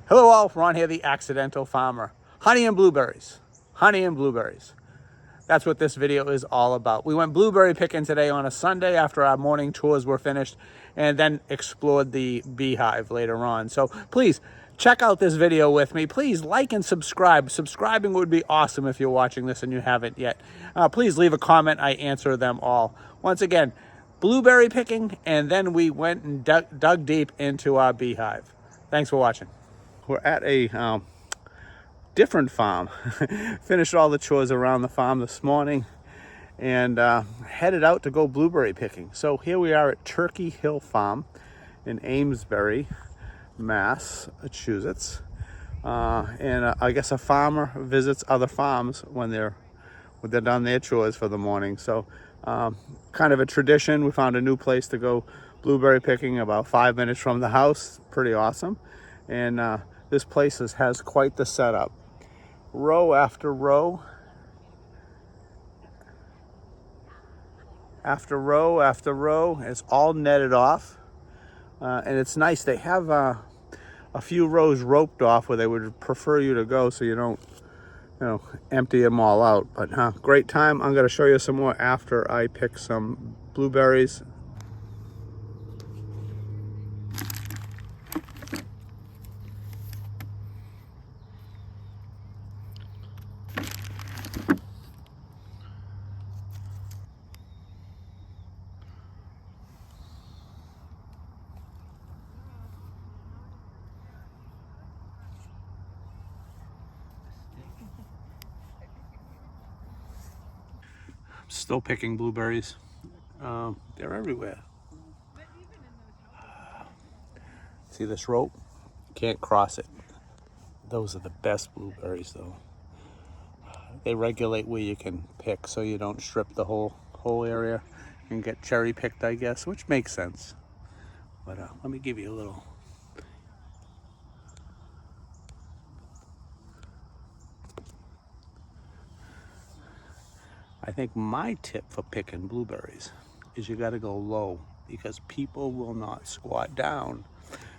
Hello all, Ron here, the accidental farmer. Honey and blueberries. Honey and blueberries. That's what this video is all about. We went blueberry picking today on a Sunday after our morning chores were finished, and then explored the beehive later on. So please check out this video with me. Please like and subscribe. Subscribing would be awesome if you're watching this and you haven't yet. Please leave a comment. I answer them all. Once again, blueberry picking, and then we went and dug deep into our beehive. Thanks for watching. We're at a different farm. Finished all the chores around the farm this morning and headed out to go blueberry picking. So here we are at Turkey Hill Farm in Amesbury, Massachusetts. I guess a farmer visits other farms when they're done their chores for the morning. So kind of a tradition. We found a new place to go blueberry picking about 5 minutes from the house. Pretty awesome. And this place has quite the setup. Row after row, after row after row. It's all netted off. And it's nice. They have a few rows roped off where they would prefer you to go so you don't, empty them all out. But great time. I'm going to show you some more after I pick some blueberries. Still picking blueberries. They're everywhere. See this rope? Can't cross it. Those are the best blueberries though. They regulate where you can pick so you don't strip the whole area and get cherry picked, I guess, which makes sense. But let me give you a little. I think my tip for picking blueberries is you got to go low, because people will not squat down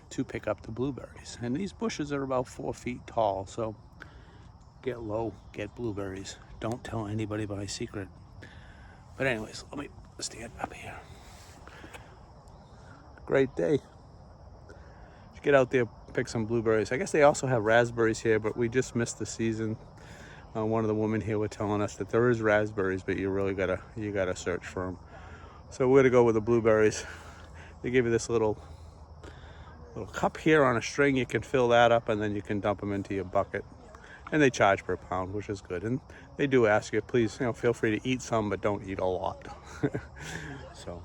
to pick up the blueberries. And these bushes are about 4 feet tall, so get low, get blueberries. Don't tell anybody my secret. But anyways, let me stand up here. Great day. Get out there, pick some blueberries. I guess they also have raspberries here, but we just missed the season. One of the women here were telling us that there is raspberries, but you really gotta search for them. So we're gonna go with the blueberries. They give you this little cup here on a string. You can fill that up, and then you can dump them into your bucket. And they charge per pound, which is good. And they do ask you, please, feel free to eat some, but don't eat a lot. So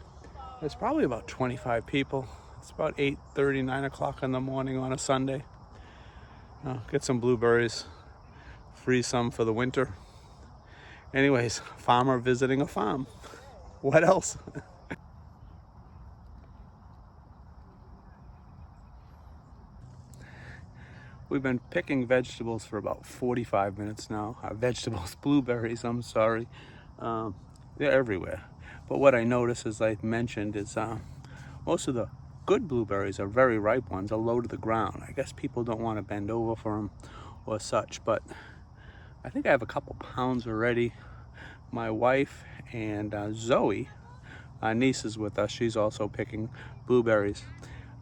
there's probably about 25 people. It's about 8:30, 9 o'clock in the morning on a Sunday. Get some blueberries. Freeze some for the winter. Anyways, farmer visiting a farm. What else? We've been picking vegetables for about 45 minutes now. Blueberries, I'm sorry. They're everywhere. But what I notice, as I mentioned, is most of the good blueberries are very ripe ones, are low to the ground. I guess people don't want to bend over for them or such, but I think I have a couple pounds already. My wife and Zoe, our niece, is with us. She's also picking blueberries.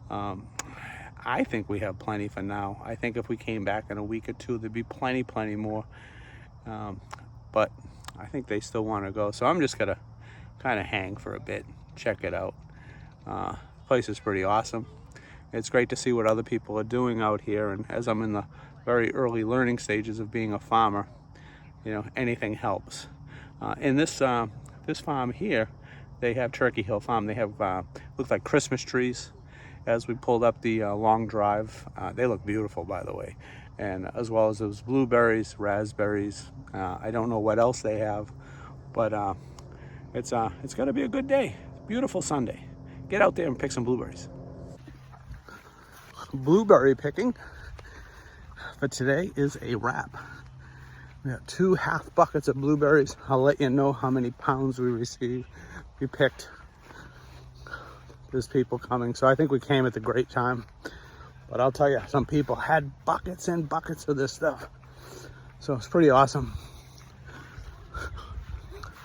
I think we have plenty for now. I think if we came back in a week or two, there'd be plenty more. But I think they still want to go. So I'm just gonna kind of hang for a bit, check it out. The place is pretty awesome. It's great to see what other people are doing out here. And as I'm in the very early learning stages of being a farmer, anything helps. In this farm here, they have Turkey Hill Farm. They have looks like Christmas trees. As we pulled up the long drive, they look beautiful, by the way, and as well as those blueberries, raspberries. I don't know what else they have, but it's going to be a good day. Beautiful Sunday. Get out there and pick some blueberries. Blueberry picking for today is a wrap. We got 2 half buckets of blueberries. I'll let you know how many pounds we picked. There's people coming, so I think we came at the great time. But I'll tell you, some people had buckets and buckets of this stuff. So it's pretty awesome.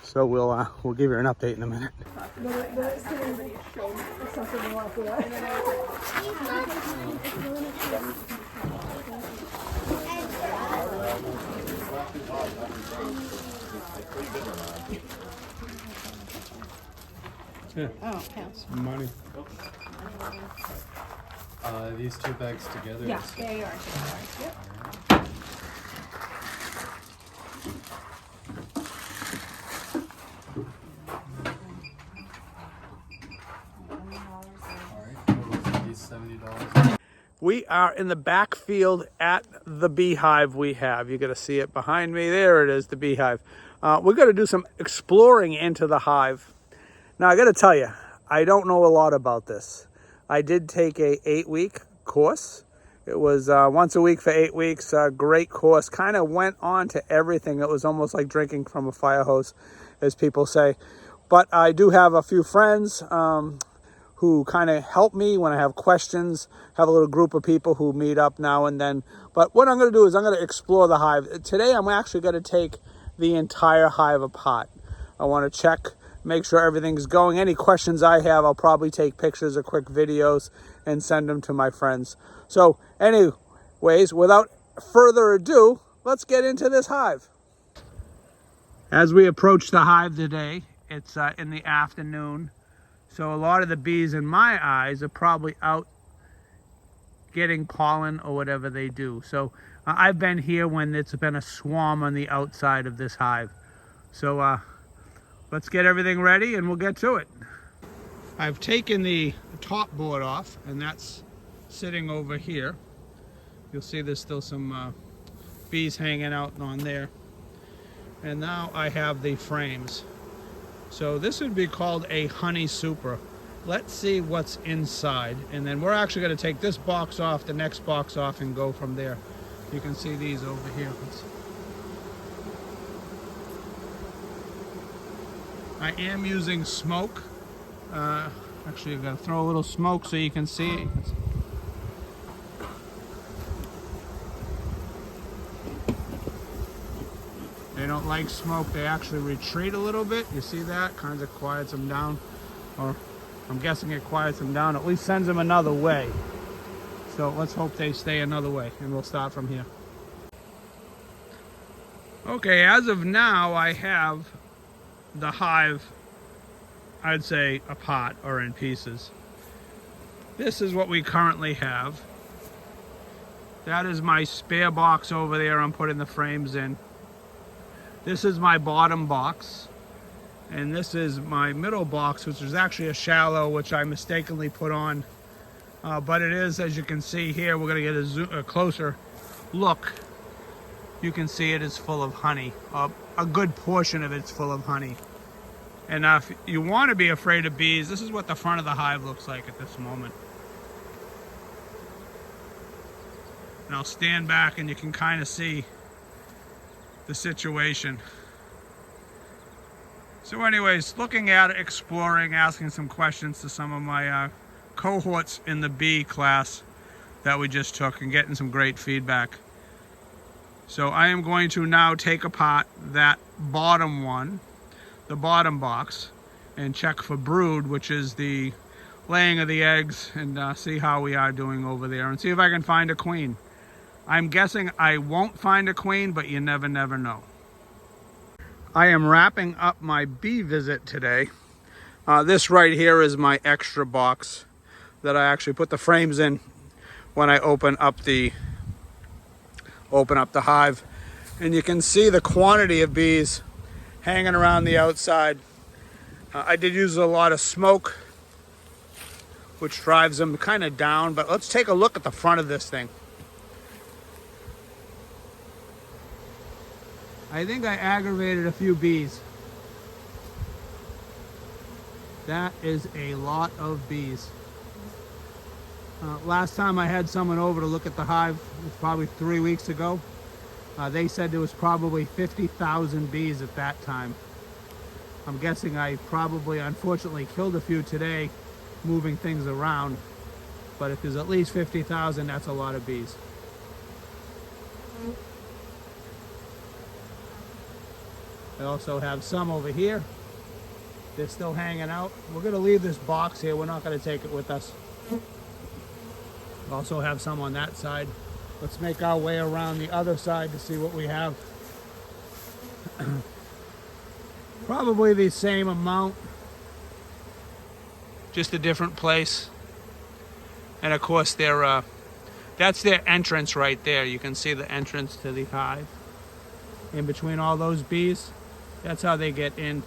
So we'll give you an update in a minute. Yeah. Oh, pass. Money. These two bags together? Yeah, they are together. Yep. $70. We are in the backfield at the Beehive we have. You're going to see it behind me. There it is, the Beehive. We're going to do some exploring into the hive. Now, I got to tell you, I don't know a lot about this. I did take a 8-week course. It was once a week for 8 weeks. Great course. Kind of went on to everything. It was almost like drinking from a fire hose, as people say. But I do have a few friends who kind of help me when I have questions. Have a little group of people who meet up now and then. But what I'm going to do is I'm going to explore the hive. Today I'm actually going to take the entire hive apart. I want to check, make sure everything's going. Any questions I have, I'll probably take pictures or quick videos and send them to my friends. So anyways, without further ado, let's get into this hive. As we approach the hive today, it's in the afternoon. So a lot of the bees in my eyes are probably out getting pollen or whatever they do. So I've been here when it's been a swarm on the outside of this hive. So let's get everything ready and we'll get to it. I've taken the top board off and that's sitting over here. You'll see there's still some bees hanging out on there. And now I have the frames. So this would be called a honey super. Let's see what's inside. And then we're actually going to take this box off, the next box off, and go from there. You can see these over here. I am using smoke. Actually, I've got to throw a little smoke so you can see it. They don't like smoke. They actually retreat a little bit. You see that? Kind of quiets them down. Or I'm guessing it quiets them down. At least sends them another way. So let's hope they stay another way. And we'll start from here. Okay, as of now, I have the hive, I'd say, apart or in pieces. This is what we currently have. That is my spare box over there. I'm putting the frames in. This is my bottom box, and this is my middle box, which is actually a shallow, which I mistakenly put on. But it is, as you can see here, we're going to get a closer look. You can see it is full of honey. A good portion of it's full of honey. And if you want to be afraid of bees, this is what the front of the hive looks like at this moment. And I'll stand back and you can kind of see the situation. So anyways, looking at it, exploring, asking some questions to some of my cohorts in the bee class that we just took and getting some great feedback. So I am going to now take apart that bottom one, the bottom box, and check for brood, which is the laying of the eggs, and see how we are doing over there and see if I can find a queen. I'm guessing I won't find a queen, but you never know. I am wrapping up my bee visit today. This right here is my extra box that I actually put the frames in when I open up the hive. And you can see the quantity of bees hanging around the outside. I did use a lot of smoke, which drives them kind of down, but let's take a look at the front of this thing. I think I aggravated a few bees. That is a lot of bees. Last time I had someone over to look at the hive, it was probably 3 weeks ago. They said there was probably 50,000 bees at that time. I'm guessing I probably, unfortunately, killed a few today, moving things around. but if there's at least 50,000, that's a lot of bees. I also have some over here. They're still hanging out. We're going to leave this box here. We're not going to take it with us. Also have some on that side. Let's make our way around the other side to see what we have. Probably the same amount, just a different place. And of course, that's their entrance right there. You can see the entrance to the hive. In between all those bees, that's how they get in.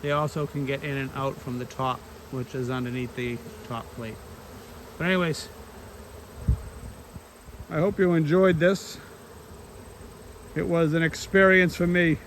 They also can get in and out from the top, which is underneath the top plate. But anyways, I hope you enjoyed this. It was an experience for me.